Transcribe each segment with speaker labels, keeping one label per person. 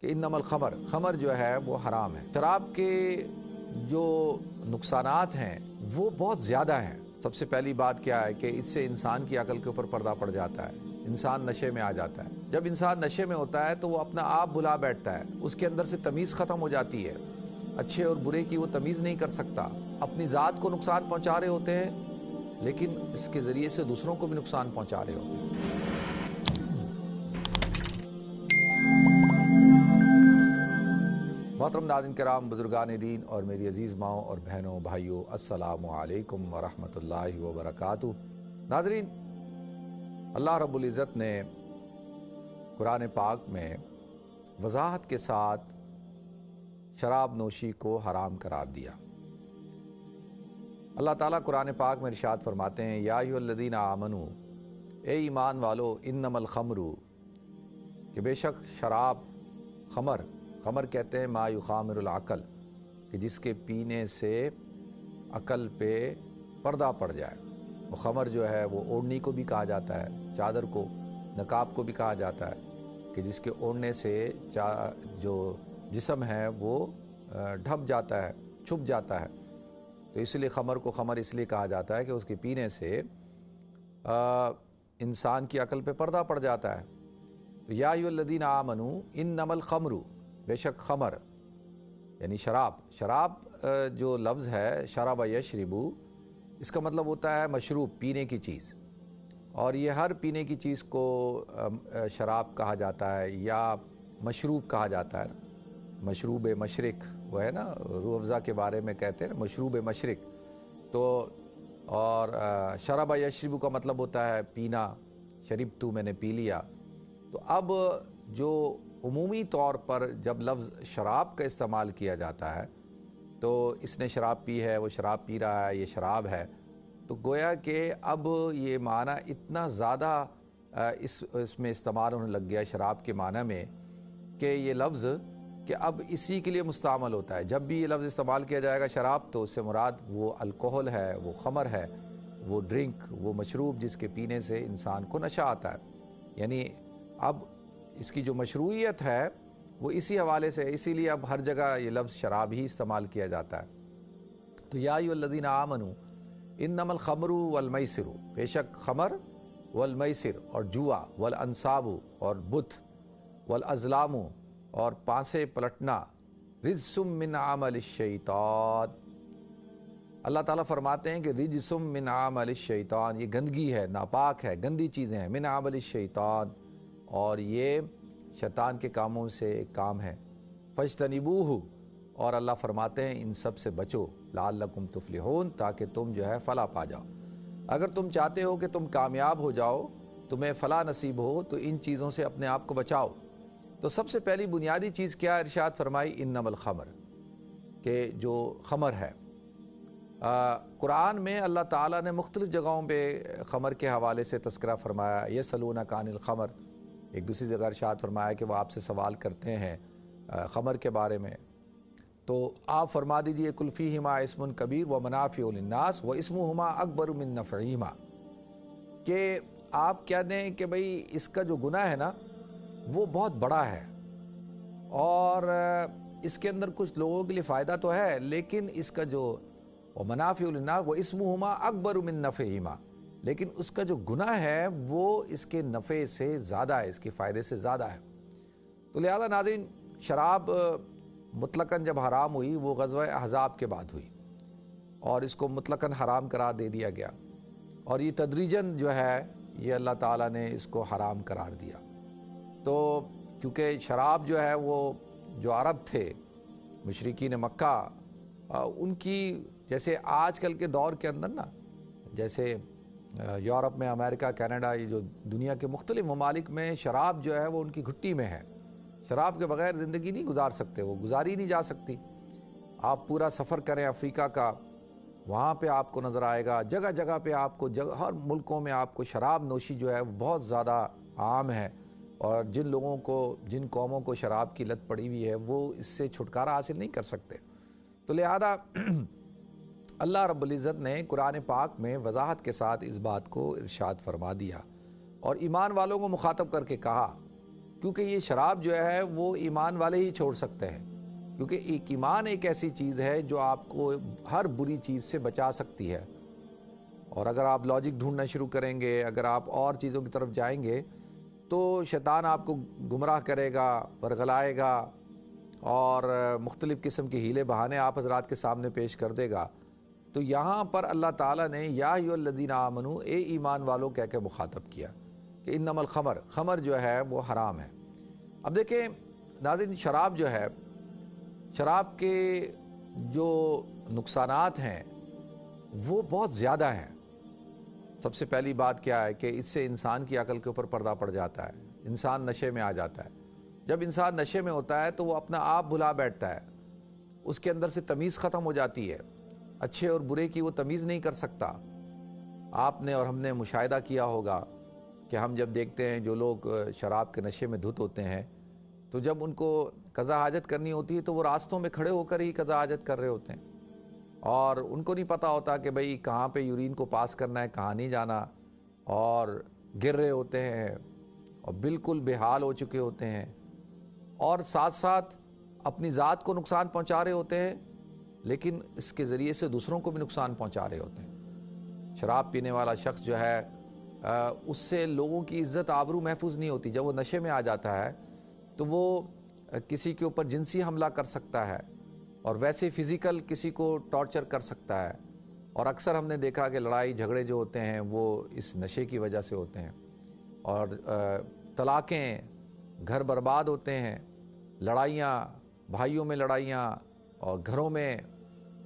Speaker 1: کہ انما الخمر، خمر جو ہے وہ حرام ہے۔ شراب کے جو نقصانات ہیں وہ بہت زیادہ ہیں۔ سب سے پہلی بات کیا ہے کہ اس سے انسان کی عقل کے اوپر پردہ پڑ جاتا ہے، انسان نشے میں آ جاتا ہے۔ جب انسان نشے میں ہوتا ہے تو وہ اپنا آپ بھلا بیٹھتا ہے، اس کے اندر سے تمیز ختم ہو جاتی ہے، اچھے اور برے کی وہ تمیز نہیں کر سکتا، اپنی ذات کو نقصان پہنچا رہے ہوتے ہیں لیکن اس کے ذریعے سے دوسروں کو بھی نقصان پہنچا رہے ہوتے ہیں۔ محترم ناظرین کرام، بزرگان دین اور میری عزیز ماؤں اور بہنوں بھائیوں، السلام علیکم ورحمۃ اللہ وبرکاتہ۔ ناظرین، اللہ رب العزت نے قرآن پاک میں وضاحت کے ساتھ شراب نوشی کو حرام قرار دیا۔ اللہ تعالیٰ قرآن پاک میں ارشاد فرماتے ہیں، یا ایھا الذین آمنوا، اے ایمان والو، انما الخمر، کہ بے شک شراب، خمر کہتے ہیں ما یخامر العقل، کہ جس کے پینے سے عقل پہ پردہ پڑ جائے۔ وہ خمر جو ہے وہ اوڑھنی کو بھی کہا جاتا ہے، چادر کو، نقاب کو بھی کہا جاتا ہے، کہ جس کے اوڑھنے سے جو جسم ہے وہ ڈھپ جاتا ہے، چھپ جاتا ہے۔ تو اس لیے خمر کو خمر اس لیے کہا جاتا ہے کہ اس کے پینے سے انسان کی عقل پہ پردہ پڑ جاتا ہے۔ تو یا ایھا الذین آمنوا انما الخمر، بے شک خمر یعنی شراب جو لفظ ہے شرب یشرب، اس کا مطلب ہوتا ہے مشروب، پینے کی چیز، اور یہ ہر پینے کی چیز کو شراب کہا جاتا ہے یا مشروب کہا جاتا ہے نا۔ مشروب مشرق وہ ہے نا، روح افزا کے بارے میں کہتے ہیں مشروب مشرق۔ تو اور شرب یشرب کا مطلب ہوتا ہے پینا، شربتو میں نے پی لیا۔ تو اب جو عمومی طور پر جب لفظ شراب کا استعمال کیا جاتا ہے تو اس نے شراب پی ہے، وہ شراب پی رہا ہے، یہ شراب ہے، تو گویا کہ اب یہ معنی اتنا زیادہ اس میں استعمال ہونے لگ گیا شراب کے معنی میں کہ یہ لفظ کہ اب اسی کے لیے مستعمل ہوتا ہے۔ جب بھی یہ لفظ استعمال کیا جائے گا شراب تو اس سے مراد وہ الکحل ہے، وہ خمر ہے، وہ ڈرنک، وہ مشروب جس کے پینے سے انسان کو نشہ آتا ہے۔ یعنی اب اس کی جو مشروعیت ہے وہ اسی حوالے سے، اسی لیے اب ہر جگہ یہ لفظ شراب ہی استعمال کیا جاتا ہے۔ تو یا ایھا الذین آمنوا انما الخمر والمیسر، بے شک خمر، والمیسر اور جوا، والانصاب اور بت، والازلام اور پانسے پلٹنا، رجس من عمل الشیطان، اللہ تعالیٰ فرماتے ہیں کہ رجس من عمل الشیطان، یہ گندگی ہے، ناپاک ہے، گندی چیزیں ہیں، من عمل الشیطان، اور یہ شیطان کے کاموں سے ایک کام ہے۔ فاجتنبوہ، اور اللہ فرماتے ہیں ان سب سے بچو، لعلکم تفلحون، تاکہ تم جو ہے فلاح پا جاؤ۔ اگر تم چاہتے ہو کہ تم کامیاب ہو جاؤ، تمہیں فلاح نصیب ہو، تو ان چیزوں سے اپنے آپ کو بچاؤ۔ تو سب سے پہلی بنیادی چیز کیا ارشاد فرمائی؟ انما الخمر، کہ جو خمر ہے۔ قرآن میں اللہ تعالیٰ نے مختلف جگہوں پہ خمر کے حوالے سے تذکرہ فرمایا۔ یسألونک عن الخمر، ایک دوسری جگہ ارشاد فرمایا کہ وہ آپ سے سوال کرتے ہیں خمر کے بارے میں، تو آپ فرما دیجئے قل فیہما اسم کبیر ومنافع للناس واسمہما اکبر من نفعہما، کہ آپ کہہ دیں کہ بھئی اس کا جو گناہ ہے نا وہ بہت بڑا ہے، اور اس کے اندر کچھ لوگوں کے لیے فائدہ تو ہے، لیکن اس کا جو ومنافع للناس واسمہما اکبر من نفعہما، لیکن اس کا جو گناہ ہے وہ اس کے نفع سے زیادہ ہے، اس کے فائدے سے زیادہ ہے۔ تو لہذا ناظرین، شراب مطلقاً جب حرام ہوئی وہ غزوہ احزاب کے بعد ہوئی، اور اس کو مطلقاً حرام قرار دے دیا گیا، اور یہ تدریجاً جو ہے یہ اللہ تعالیٰ نے اس کو حرام قرار دیا۔ تو کیونکہ شراب جو ہے وہ جو عرب تھے، مشرکین مکہ، ان کی جیسے آج کل کے دور کے اندر نا، جیسے یورپ میں، امریکہ، کینیڈا، یہ جو دنیا کے مختلف ممالک میں شراب جو ہے وہ ان کی گھٹی میں ہے، شراب کے بغیر زندگی نہیں گزار سکتے، وہ گزاری نہیں جا سکتی۔ آپ پورا سفر کریں افریقہ کا، وہاں پہ آپ کو نظر آئے گا، جگہ جگہ پہ آپ کو، ہر ملکوں میں آپ کو شراب نوشی جو ہے وہ بہت زیادہ عام ہے، اور جن لوگوں کو، جن قوموں کو شراب کی لت پڑی ہوئی ہے وہ اس سے چھٹکارا حاصل نہیں کر سکتے۔ تو لہذا اللہ رب العزت نے قرآن پاک میں وضاحت کے ساتھ اس بات کو ارشاد فرما دیا، اور ایمان والوں کو مخاطب کر کے کہا کیونکہ یہ شراب جو ہے وہ ایمان والے ہی چھوڑ سکتے ہیں، کیونکہ ایمان ایک ایسی چیز ہے جو آپ کو ہر بری چیز سے بچا سکتی ہے۔ اور اگر آپ لاجک ڈھونڈنا شروع کریں گے، اگر آپ اور چیزوں کی طرف جائیں گے تو شیطان آپ کو گمراہ کرے گا، ورغلائے گا، اور مختلف قسم کے ہیلے بہانے آپ حضرات کے سامنے پیش کر دے گا۔ تو یہاں پر اللہ تعالیٰ نے یا ایھا الذین آمنو، اے ایمان والو کہہ کے مخاطب کیا کہ انما الخمر، خمر جو ہے وہ حرام ہے۔ اب دیکھیں ناظرین، شراب جو ہے، شراب کے جو نقصانات ہیں وہ بہت زیادہ ہیں۔ سب سے پہلی بات کیا ہے کہ اس سے انسان کی عقل کے اوپر پردہ پڑ جاتا ہے، انسان نشے میں آ جاتا ہے۔ جب انسان نشے میں ہوتا ہے تو وہ اپنا آپ بھلا بیٹھتا ہے، اس کے اندر سے تمیز ختم ہو جاتی ہے، اچھے اور برے کی وہ تمیز نہیں کر سکتا۔ آپ نے اور ہم نے مشاہدہ کیا ہوگا کہ ہم جب دیکھتے ہیں جو لوگ شراب کے نشے میں دھت ہوتے ہیں، تو جب ان کو قضا حاجت کرنی ہوتی ہے تو وہ راستوں میں کھڑے ہو کر ہی قضا حاجت کر رہے ہوتے ہیں، اور ان کو نہیں پتہ ہوتا کہ بھئی کہاں پہ یورین کو پاس کرنا ہے، کہاں نہیں جانا، اور گر رہے ہوتے ہیں اور بالکل بے حال ہو چکے ہوتے ہیں، اور ساتھ ساتھ اپنی ذات کو نقصان پہنچا رہے ہوتے ہیں، لیکن اس کے ذریعے سے دوسروں کو بھی نقصان پہنچا رہے ہوتے ہیں۔ شراب پینے والا شخص جو ہے اس سے لوگوں کی عزت آبرو محفوظ نہیں ہوتی۔ جب وہ نشے میں آ جاتا ہے تو وہ کسی کے اوپر جنسی حملہ کر سکتا ہے، اور ویسے فزیکل کسی کو ٹارچر کر سکتا ہے، اور اکثر ہم نے دیکھا کہ لڑائی جھگڑے جو ہوتے ہیں وہ اس نشے کی وجہ سے ہوتے ہیں، اور طلاقیں، گھر برباد ہوتے ہیں، لڑائیاں، بھائیوں میں لڑائیاں، اور گھروں میں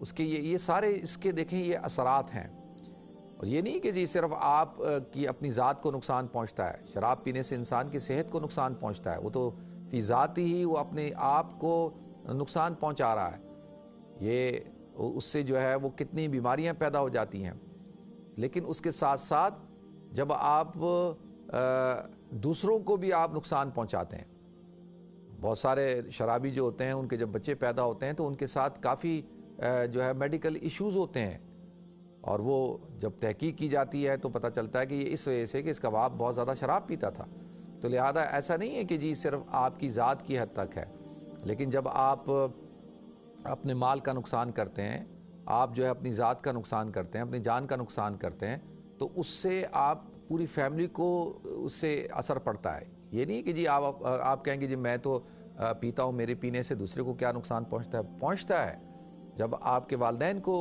Speaker 1: اس کے یہ سارے اس کے دیکھیں یہ اثرات ہیں۔ اور یہ نہیں کہ جی صرف آپ کی اپنی ذات کو نقصان پہنچتا ہے، شراب پینے سے انسان کی صحت کو نقصان پہنچتا ہے، وہ تو فی ذات ہی وہ اپنے آپ کو نقصان پہنچا رہا ہے۔ یہ اس سے جو ہے وہ کتنی بیماریاں پیدا ہو جاتی ہیں۔ لیکن اس کے ساتھ ساتھ جب آپ دوسروں کو بھی آپ نقصان پہنچاتے ہیں، بہت سارے شرابی جو ہوتے ہیں ان کے جب بچے پیدا ہوتے ہیں تو ان کے ساتھ کافی جو ہے میڈیکل ایشوز ہوتے ہیں، اور وہ جب تحقیق کی جاتی ہے تو پتہ چلتا ہے کہ یہ اس وجہ سے کہ اس کا باپ بہت زیادہ شراب پیتا تھا۔ تو لہذا ایسا نہیں ہے کہ جی صرف آپ کی ذات کی حد تک ہے، لیکن جب آپ اپنے مال کا نقصان کرتے ہیں، آپ جو ہے اپنی ذات کا نقصان کرتے ہیں، اپنی جان کا نقصان کرتے ہیں، تو اس سے آپ پوری فیملی کو اس سے اثر پڑتا ہے۔ یہ نہیں کہ جی آپ کہیں گے جی میں تو پیتا ہوں، میرے پینے سے دوسرے کو کیا نقصان پہنچتا ہے۔ جب آپ کے والدین کو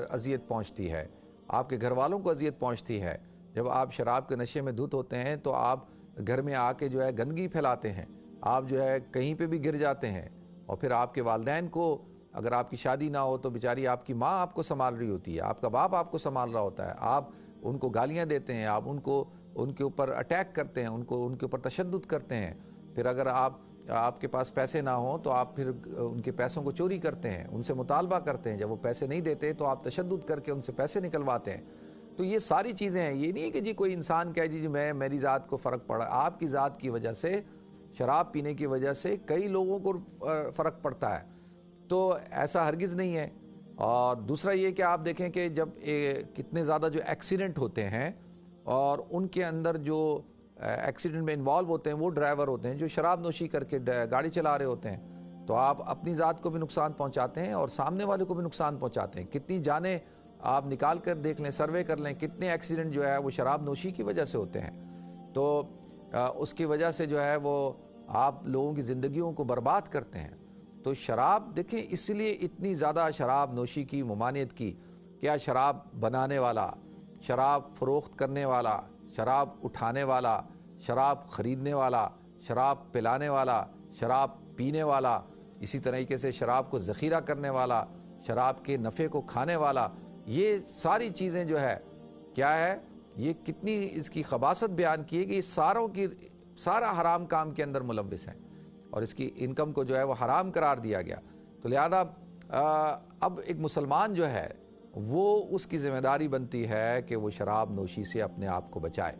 Speaker 1: اذیت پہنچتی ہے، آپ کے گھر والوں کو اذیت پہنچتی ہے، جب آپ شراب کے نشے میں دھت ہوتے ہیں تو آپ گھر میں آ کے جو ہے گندگی پھیلاتے ہیں، آپ جو ہے کہیں پہ بھی گر جاتے ہیں، اور پھر آپ کے والدین کو، اگر آپ کی شادی نہ ہو تو بیچاری آپ کی ماں آپ کو سنبھال رہی ہوتی ہے، آپ کا باپ آپ کو سنبھال رہا ہوتا ہے، آپ ان کو گالیاں دیتے ہیں، آپ ان کے اوپر اٹیک کرتے ہیں، ان کے اوپر تشدد کرتے ہیں۔ پھر اگر آپ کے پاس پیسے نہ ہوں تو آپ پھر ان کے پیسوں کو چوری کرتے ہیں، ان سے مطالبہ کرتے ہیں، جب وہ پیسے نہیں دیتے تو آپ تشدد کر کے ان سے پیسے نکلواتے ہیں۔ تو یہ ساری چیزیں ہیں، یہ نہیں ہے کہ جی کوئی انسان کہے جی میری ذات کو فرق پڑا۔ آپ کی ذات کی وجہ سے، شراب پینے کی وجہ سے کئی لوگوں کو فرق پڑتا ہے، تو ایسا ہرگز نہیں ہے۔ اور دوسرا یہ کہ آپ دیکھیں کہ جب کتنے زیادہ جو ایکسیڈنٹ ہوتے ہیں، اور ان کے اندر جو ایکسیڈنٹ میں انوالو ہوتے ہیں وہ ڈرائیور ہوتے ہیں جو شراب نوشی کر کے گاڑی چلا رہے ہوتے ہیں، تو آپ اپنی ذات کو بھی نقصان پہنچاتے ہیں اور سامنے والے کو بھی نقصان پہنچاتے ہیں۔ کتنی جانیں آپ نکال کر دیکھ لیں، سروے کر لیں، کتنے ایکسیڈنٹ جو ہے وہ شراب نوشی کی وجہ سے ہوتے ہیں۔ تو اس کی وجہ سے جو ہے وہ آپ لوگوں کی زندگیوں کو برباد کرتے ہیں۔ تو شراب دیکھیں، اس لیے اتنی زیادہ شراب نوشی کی ممانعت کی، کیا شراب بنانے والا، شراب فروخت کرنے والا، شراب اٹھانے والا، شراب خریدنے والا، شراب پلانے والا، شراب پینے والا، اسی طریقے سے شراب کو ذخیرہ کرنے والا، شراب کے نفع کو کھانے والا، یہ ساری چیزیں جو ہے کیا ہے، یہ کتنی اس کی خباثت بیان کی ہے کہ یہ سارا حرام کام کے اندر ملوث ہیں، اور اس کی انکم کو جو ہے وہ حرام قرار دیا گیا۔ تو لہذا اب ایک مسلمان جو ہے وہ اس کی ذمہ داری بنتی ہے کہ وہ شراب نوشی سے اپنے آپ کو بچائے،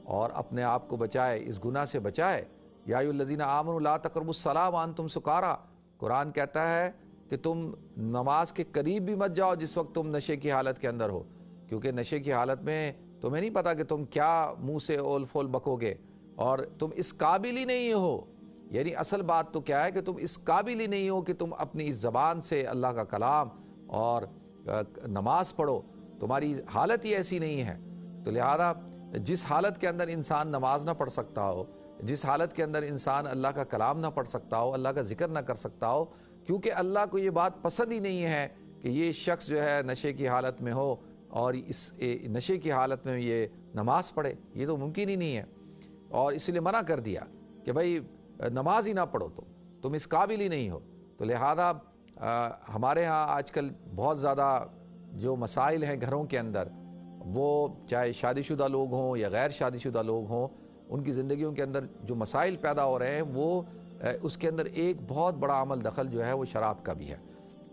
Speaker 1: اور اپنے آپ کو بچائے، اس گناہ سے بچائے۔ یا ایھا الذین آمنوا لا تقربوا الصلاۃ وانتم سکارى، قرآن کہتا ہے کہ تم نماز کے قریب بھی مت جاؤ جس وقت تم نشے کی حالت کے اندر ہو، کیونکہ نشے کی حالت میں تمہیں نہیں پتا کہ تم کیا منہ سے اول فول بکو گے، اور تم اس قابل ہی نہیں ہو. یعنی اصل بات تو کیا ہے کہ تم اس قابل ہی نہیں ہو کہ تم اپنی اس زبان سے اللہ کا کلام اور نماز پڑھو. تمہاری حالت ہی ایسی نہیں ہے. تو لہذا جس حالت کے اندر انسان نماز نہ پڑھ سکتا ہو، جس حالت کے اندر انسان اللہ کا کلام نہ پڑھ سکتا ہو، اللہ کا ذکر نہ کر سکتا ہو، کیونکہ اللہ کو یہ بات پسند ہی نہیں ہے کہ یہ شخص جو ہے نشے کی حالت میں ہو اور اس نشے کی حالت میں یہ نماز پڑھے. یہ تو ممکن ہی نہیں ہے. اور اس لیے منع کر دیا کہ بھائی نماز ہی نہ پڑھو، تم اس قابل ہی نہیں ہو. تو لہذا ہمارے ہاں آج کل بہت زیادہ جو مسائل ہیں گھروں کے اندر، وہ چاہے شادی شدہ لوگ ہوں یا غیر شادی شدہ لوگ ہوں، ان کی زندگیوں کے اندر جو مسائل پیدا ہو رہے ہیں، وہ اس کے اندر ایک بہت بڑا عمل دخل جو ہے وہ شراب کا بھی ہے.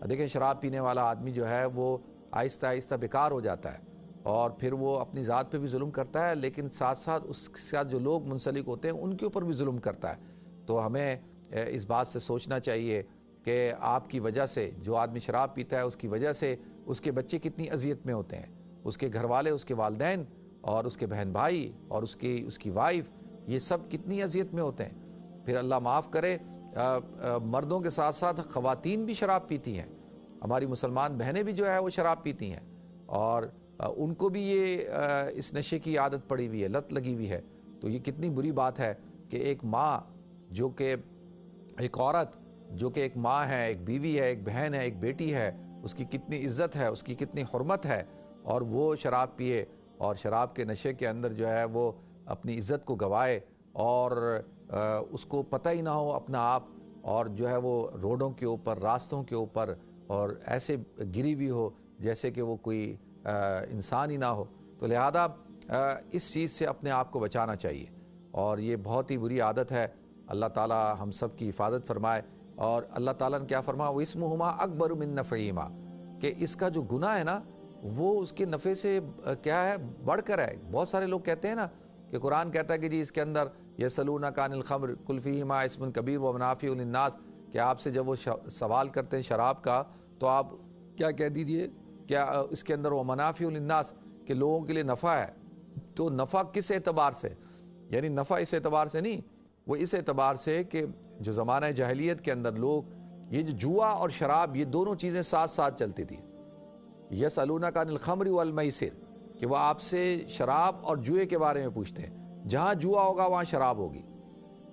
Speaker 1: دیکھیں شراب پینے والا آدمی جو ہے وہ آہستہ آہستہ بیکار ہو جاتا ہے، اور پھر وہ اپنی ذات پہ بھی ظلم کرتا ہے، لیکن ساتھ ساتھ اس کے ساتھ جو لوگ منسلک ہوتے ہیں ان کے اوپر بھی ظلم کرتا ہے. تو ہمیں اس بات سے سوچنا چاہیے کہ آپ کی وجہ سے، جو آدمی شراب پیتا ہے اس کی وجہ سے اس کے بچے کتنی اذیت میں ہوتے ہیں، اس کے گھر والے، اس کے والدین اور اس کے بہن بھائی اور اس کی وائف، یہ سب کتنی اذیت میں ہوتے ہیں. پھر اللہ معاف کرے مردوں کے ساتھ ساتھ خواتین بھی شراب پیتی ہیں. ہماری مسلمان بہنیں بھی جو ہے وہ شراب پیتی ہیں، اور ان کو بھی یہ اس نشے کی عادت پڑی ہوئی ہے، لت لگی ہوئی ہے. تو یہ کتنی بری بات ہے کہ ایک ماں جو کہ ایک عورت جو کہ ایک ماں ہے، ایک بیوی ہے، ایک بہن ہے، ایک بیٹی ہے، اس کی کتنی عزت ہے، اس کی کتنی حرمت ہے، اور وہ شراب پیے اور شراب کے نشے کے اندر جو ہے وہ اپنی عزت کو گوائے، اور اس کو پتہ ہی نہ ہو اپنا آپ، اور جو ہے وہ روڈوں کے اوپر، راستوں کے اوپر اور ایسے گری ہوئی ہو جیسے کہ وہ کوئی انسان ہی نہ ہو. تو لہذا اس چیز سے اپنے آپ کو بچانا چاہیے، اور یہ بہت ہی بری عادت ہے. اللہ تعالی ہم سب کی حفاظت فرمائے. اور اللہ تعالیٰ نے کیا فرمایا، وَإِسْمُهُمَا أَكْبَرُ مِن نَفْعِهِمَا، کہ اس کا جو گناہ ہے نا وہ اس کے نفع سے کیا ہے، بڑھ کر ہے. بہت سارے لوگ کہتے ہیں نا کہ قرآن کہتا ہے کہ جی اس کے اندر يَسْأَلُونَكَ عَنِ الْخَمْرِ قُلْ فِيهِمَا اسْمٌ كَبِيرٌ وَمَنَافِعُ لِلنَّاسِ، کہ آپ سے جب وہ سوال کرتے ہیں شراب کا تو آپ کیا کہہ دیجئے، کیا اس کے اندر وَمَنَافِعُ لِلنَّاسِ، کہ لوگوں کے لیے نفع ہے. تو نفع کس اعتبار سے؟ یعنی نفع اس اعتبار سے نہیں، وہ اس اعتبار سے کہ جو زمانہ جاہلیت کے اندر لوگ یہ جو جوا اور شراب، یہ دونوں چیزیں ساتھ ساتھ چلتی تھی. یسألونک عن الخمر والمیسر، کہ وہ آپ سے شراب اور جوئے کے بارے میں پوچھتے ہیں. جہاں جوا ہوگا وہاں شراب ہوگی،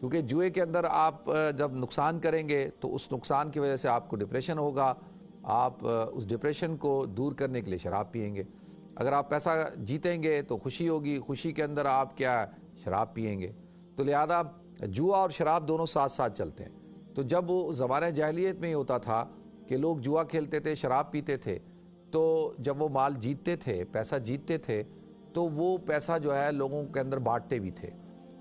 Speaker 1: کیونکہ جوئے کے اندر آپ جب نقصان کریں گے تو اس نقصان کی وجہ سے آپ کو ڈپریشن ہوگا، آپ اس ڈپریشن کو دور کرنے کے لیے شراب پئیں گے. اگر آپ پیسہ جیتیں گے تو خوشی ہوگی، خوشی کے اندر آپ کیا شراب پئیں گے. تو لہذا جوا اور شراب دونوں ساتھ ساتھ چلتے ہیں. تو جب وہ زمانہ جاہلیت میں ہی ہوتا تھا کہ لوگ جوا کھیلتے تھے، شراب پیتے تھے، تو جب وہ مال جیتتے تھے، پیسہ جیتتے تھے، تو وہ پیسہ جو ہے لوگوں کے اندر بانٹتے بھی تھے.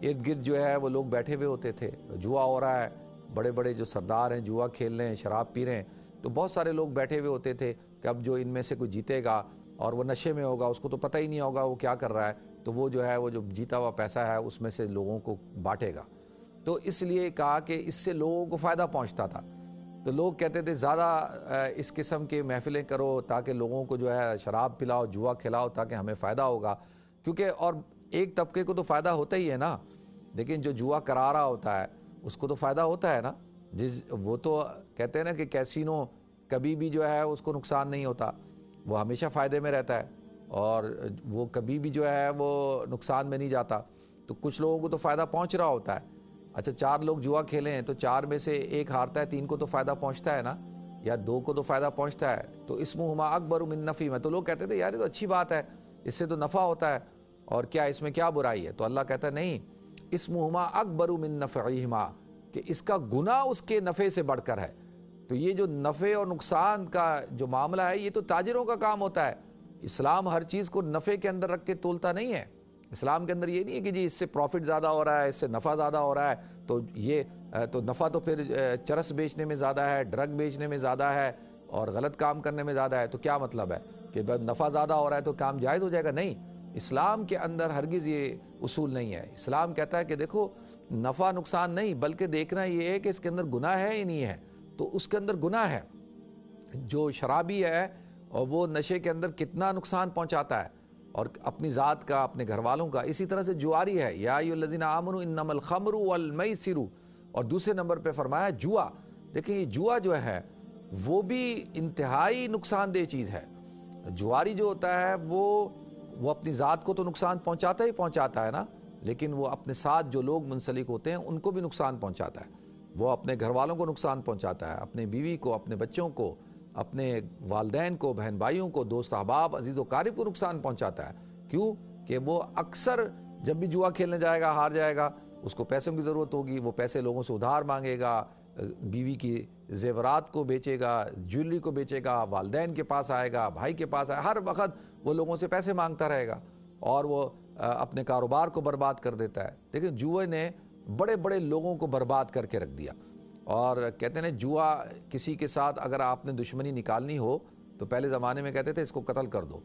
Speaker 1: ارد گرد جو ہے وہ لوگ بیٹھے ہوئے ہوتے تھے، جوا ہو رہا ہے، بڑے بڑے جو سردار ہیں جوا کھیل رہے ہیں، شراب پی رہے ہیں، تو بہت سارے لوگ بیٹھے ہوئے ہوتے تھے کہ اب جو ان میں سے کوئی جیتے گا اور وہ نشے میں ہوگا، اس کو تو پتہ ہی نہیں ہوگا وہ کیا کر رہا ہے، تو وہ جو ہے وہ جو جیتا ہوا پیسہ ہے اس میں سے لوگوں کو بانٹے گا. تو اس لیے کہا کہ اس سے لوگوں کو فائدہ پہنچتا تھا. تو لوگ کہتے تھے زیادہ اس قسم کے محفلیں کرو تاکہ لوگوں کو جو ہے شراب پلاؤ، جوا کھلاؤ، تاکہ ہمیں فائدہ ہوگا. کیونکہ اور ایک طبقے کو تو فائدہ ہوتا ہی ہے نا، لیکن جو جوا کرا رہا ہوتا ہے اس کو تو فائدہ ہوتا ہے نا. وہ تو کہتے ہیں نا کہ کیسینو کبھی بھی جو ہے اس کو نقصان نہیں ہوتا، وہ ہمیشہ فائدے میں رہتا ہے، اور وہ کبھی بھی جو ہے وہ نقصان میں نہیں جاتا. تو کچھ لوگوں کو تو فائدہ پہنچ رہا ہوتا ہے. اچھا 4 لوگ جوا کھیلیں ہیں تو 4 میں سے ایک ہارتا ہے، 3 کو تو فائدہ پہنچتا ہے نا، یا 2 کو تو فائدہ پہنچتا ہے. تو اسمہما اکبر من نفعہما، تو لوگ کہتے تھے یار یہ تو اچھی بات ہے، اس سے تو نفع ہوتا ہے، اور کیا اس میں کیا برائی ہے؟ تو اللہ کہتا ہے نہیں، اسمہما اکبر من نفعہما، کہ اس کا گناہ اس کے نفع سے بڑھ کر ہے. تو یہ جو نفع اور نقصان کا جو معاملہ ہے یہ تو تاجروں کا کام ہوتا ہے. اسلام ہر چیز کو نفع کے اندر رکھ کے تولتا نہیں ہے. اسلام کے اندر یہ نہیں ہے کہ جی اس سے پروفٹ زیادہ ہو رہا ہے، اس سے نفع زیادہ ہو رہا ہے، تو یہ تو نفع تو پھر چرس بیچنے میں زیادہ ہے، ڈرگ بیچنے میں زیادہ ہے، اور غلط کام کرنے میں زیادہ ہے. تو کیا مطلب ہے کہ نفع زیادہ ہو رہا ہے تو کام جائز ہو جائے گا؟ نہیں، اسلام کے اندر ہرگز یہ اصول نہیں ہے. اسلام کہتا ہے کہ دیکھو نفع نقصان نہیں، بلکہ دیکھنا یہ ہے کہ اس کے اندر گناہ ہے یا نہیں ہے. تو اس کے اندر گناہ ہے. جو شرابی ہے اور وہ نشے کے اندر کتنا نقصان پہنچاتا ہے، اور اپنی ذات کا، اپنے گھر والوں کا. اسی طرح سے جواری ہے، یا ایھا الذین آمنوا انما الخمر والمیسر، اور دوسرے نمبر پہ فرمایا جوا. دیکھیں یہ جوا جو ہے وہ بھی انتہائی نقصان دہ چیز ہے. جواری جو ہوتا ہے وہ اپنی ذات کو تو نقصان پہنچاتا ہے نا، لیکن وہ اپنے ساتھ جو لوگ منسلک ہوتے ہیں ان کو بھی نقصان پہنچاتا ہے. وہ اپنے گھر والوں کو نقصان پہنچاتا ہے، اپنے بیوی کو، اپنے بچوں کو، اپنے والدین کو، بہن بھائیوں کو، دوست احباب، عزیز و اقارب کو نقصان پہنچاتا ہے. کیوں کہ وہ اکثر جب بھی جوا کھیلنے جائے گا ہار جائے گا، اس کو پیسوں کی ضرورت ہوگی، وہ پیسے لوگوں سے ادھار مانگے گا، بیوی کی زیورات کو بیچے گا، جویلری کو بیچے گا، والدین کے پاس آئے گا، بھائی کے پاس آئے گا، ہر وقت وہ لوگوں سے پیسے مانگتا رہے گا اور وہ اپنے کاروبار کو برباد کر دیتا ہے. لیکن جوئے نے بڑے بڑے لوگوں کو برباد کر کے رکھ دیا. اور کہتے ہیں جوا کسی کے ساتھ اگر آپ نے دشمنی نکالنی ہو تو پہلے زمانے میں کہتے تھے اس کو قتل کر دو.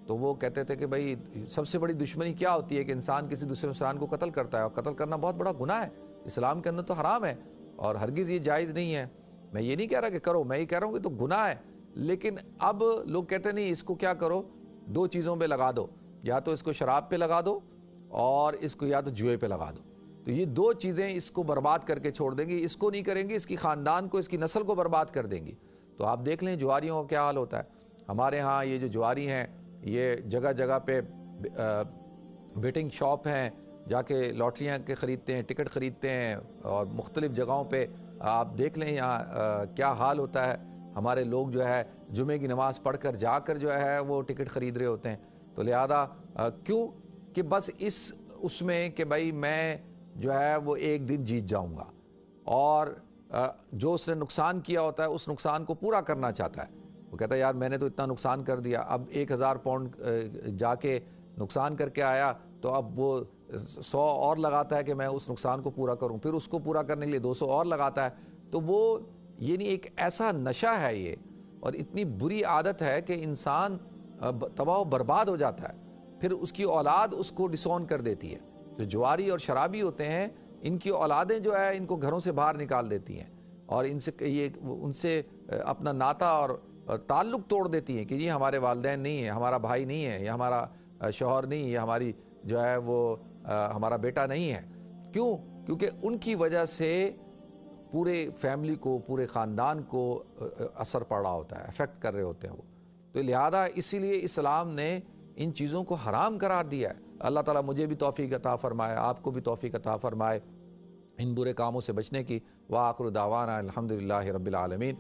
Speaker 1: تو وہ کہتے تھے کہ بھائی سب سے بڑی دشمنی کیا ہوتی ہے کہ انسان کسی دوسرے انسان کو قتل کرتا ہے، اور قتل کرنا بہت بڑا گناہ ہے، اسلام کے اندر تو حرام ہے اور ہرگز یہ جائز نہیں ہے. میں یہ نہیں کہہ رہا کہ کرو، میں یہ کہہ رہا ہوں کہ تو گناہ ہے. لیکن اب لوگ کہتے نہیں اس کو کیا کرو، دو چیزوں پہ لگا دو، یا تو اس کو شراب پہ لگا دو اور اس کو یا تو جوئے پہ لگا دو. تو یہ دو چیزیں اس کو برباد کر کے چھوڑ دیں گی. اس کو نہیں کریں گے، اس کی خاندان کو، اس کی نسل کو برباد کر دیں گی. تو آپ دیکھ لیں جواریوں کا کیا حال ہوتا ہے. ہمارے ہاں یہ جو جواری ہیں یہ جگہ جگہ پہ بیٹنگ شاپ ہیں، جا کے لاٹریاں کے خریدتے ہیں، ٹکٹ خریدتے ہیں، اور مختلف جگہوں پہ آپ دیکھ لیں یہاں کیا حال ہوتا ہے. ہمارے لوگ جو ہے جمعے کی نماز پڑھ کر جا کر جو ہے وہ ٹکٹ خرید رہے ہوتے ہیں. تو لہذا کیوں کہ بس اس میں کہ بھائی میں جو ہے وہ ایک دن جیت جاؤں گا، اور جو اس نے نقصان کیا ہوتا ہے اس نقصان کو پورا کرنا چاہتا ہے. وہ کہتا ہے یار میں نے تو اتنا نقصان کر دیا، اب 1000 پاؤنڈ جا کے نقصان کر کے آیا تو اب وہ 100 اور لگاتا ہے کہ میں اس نقصان کو پورا کروں، پھر اس کو پورا کرنے کے لیے 200 اور لگاتا ہے. تو وہ یعنی ایک ایسا نشہ ہے یہ، اور اتنی بری عادت ہے کہ انسان تباہ و برباد ہو جاتا ہے. پھر اس کی اولاد اس کو ڈسون کر دیتی ہے. جو جواری اور شرابی ہوتے ہیں ان کی اولادیں جو ہے ان کو گھروں سے باہر نکال دیتی ہیں، اور ان سے اپنا ناطہ اور تعلق توڑ دیتی ہیں کہ یہ ہمارے والدین نہیں ہیں، ہمارا بھائی نہیں ہے، یہ ہمارا شوہر نہیں، یہ ہماری جو ہے وہ ہمارا بیٹا نہیں ہے. کیوں؟ کیونکہ ان کی وجہ سے پورے فیملی کو، پورے خاندان کو اثر پڑ رہا ہوتا ہے، افیکٹ کر رہے ہوتے ہیں وہ. تو لہذا اسی لیے اسلام نے ان چیزوں کو حرام قرار دیا ہے. اللہ تعالیٰ مجھے بھی توفیق عطا فرمائے، آپ کو بھی توفیق عطا فرمائے ان برے کاموں سے بچنے کی. وآخر دعوانا الحمدللہ رب العالمین.